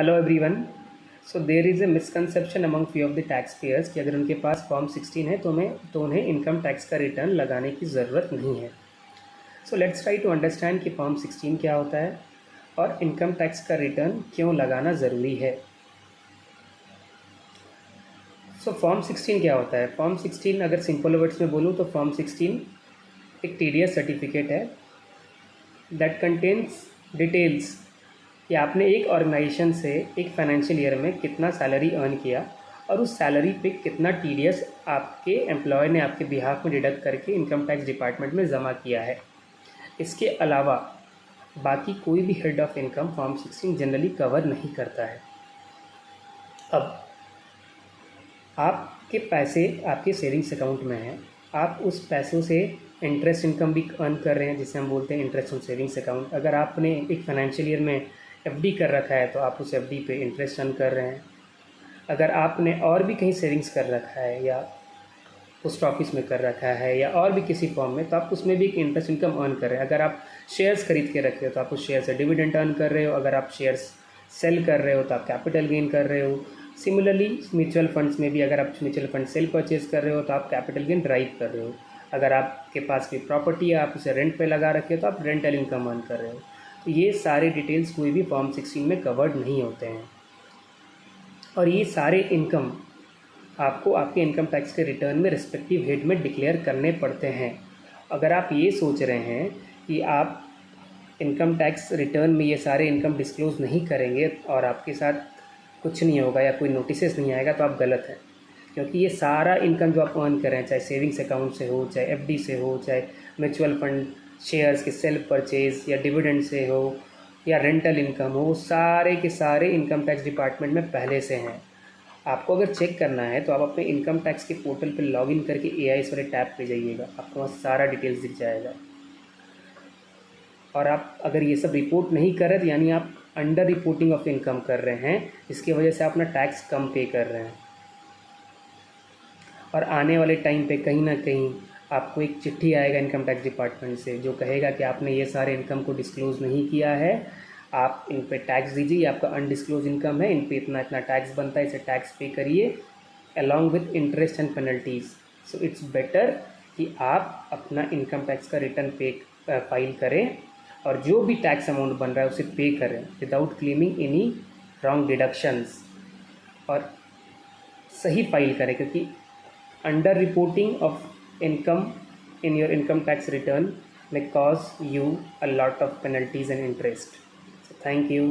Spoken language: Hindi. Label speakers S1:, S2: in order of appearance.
S1: Hello everyone. So there is a misconception among few of the tax payers कि अगर उनके पास फॉर्म 16 है तो उन्हें इनकम टैक्स का रिटर्न लगाने की ज़रूरत नहीं है। So let's try to understand कि फॉर्म 16 क्या होता है और इनकम टैक्स का रिटर्न क्यों लगाना ज़रूरी है। सो फॉर्म 16 क्या होता है? फॉर्म 16 अगर सिंपल वर्ड्स में बोलूँ तो फॉर्म 16 एक टीडीएस सर्टिफिकेट है दैट कंटेन्स डिटेल्स कि आपने एक ऑर्गेनाइजेशन से एक फाइनेंशियल ईयर में कितना सैलरी अर्न किया और उस सैलरी पे कितना टीडीएस आपके एम्प्लॉय ने आपके बिहाफ में डिडक्ट करके इनकम टैक्स डिपार्टमेंट में जमा किया है। इसके अलावा बाकी कोई भी head of income form 16 generally cover नहीं करता है। अब आपके पैसे आपके सेविंग्स अकाउंट में हैं, आप उस पैसों से इंटरेस्ट इनकम भी अर्न कर रहे हैं जिसे हम बोलते हैं इंटरेस्ट ऑन सेविंग्स अकाउंट। अगर आपने एक फाइनेंशियल ईयर में एफडी कर रखा है तो आप उस एफडी पे इंटरेस्ट अर्न कर रहे हैं। अगर आपने और भी कहीं सेविंग्स कर रखा है या पोस्ट ऑफिस में कर रखा है या और भी किसी फॉर्म में तो आप उसमें भी एक इंटरेस्ट इनकम अर्न कर रहे हैं। अगर आप शेयर्स खरीद के रखे हो तो आप उस शेयर से डिविडेंड अर्न कर रहे हो। अगर आप शेयर्स सेल कर रहे हो तो आप कैपिटल गेन कर रहे हो। सिमिलरली म्यूचुअल फंड्स में भी अगर आप म्यूचुअल फंड सेल परचेज कर रहे हो तो आप कैपिटल गेन ड्राइव कर रहे हो। अगर आपके पास कोई प्रॉपर्टी है आप उसे रेंट पे लगा रखे हो तो आप रेंटल इनकम अर्न कर रहे हो। तो ये सारे डिटेल्स कोई भी फॉर्म 16 में कवर्ड नहीं होते हैं और ये सारे इनकम आपको आपके इनकम टैक्स के रिटर्न में रिस्पेक्टिव हेड में डिक्लेयर करने पड़ते हैं। अगर आप ये सोच रहे हैं कि आप इनकम टैक्स रिटर्न में ये सारे इनकम डिस्क्लोज़ नहीं करेंगे और आपके साथ कुछ नहीं होगा या कोई नोटिस नहीं आएगा तो आप गलत हैं, क्योंकि ये सारा इनकम जो आप अर्न कर रहे हैं, चाहे सेविंग्स अकाउंट से हो, चाहे एफडी से हो, चाहे म्यूचुअल फंड शेयर्स के सेल परचेज या डिविडेंड से हो या रेंटल इनकम हो, वो सारे के सारे इनकम टैक्स डिपार्टमेंट में पहले से हैं। आपको अगर चेक करना है तो आप अपने इनकम टैक्स के पोर्टल पर लॉगिन करके एआईएस वाले टैब पे जाइएगा, आपको वहाँ सारा डिटेल्स दिख जाएगा। और आप अगर ये सब रिपोर्ट नहीं कर रहे तो यानी आप अंडर रिपोर्टिंग ऑफ इनकम कर रहे हैं, इसकी वजह से आप अपना टैक्स कम पे कर रहे हैं। और आने वाले टाइम पे कहीं ना कहीं आपको एक चिट्ठी आएगा इनकम टैक्स डिपार्टमेंट से जो कहेगा कि आपने ये सारे इनकम को डिस्क्लोज़ नहीं किया है, आप इन पे टैक्स दीजिए, ये आपका अनडिस्क्लोज इनकम है, इन पे इतना इतना टैक्स बनता है, इसे टैक्स पे करिए along with interest and penalties. So it's better कि आप अपना इनकम टैक्स का रिटर्न पे फाइल करें और जो भी टैक्स अमाउंट बन रहा है उसे पे करें without claiming any wrong deductions, और सही फाइल करें, क्योंकि under reporting of income in your income tax return may cause you a lot of penalties and interest. So thank you.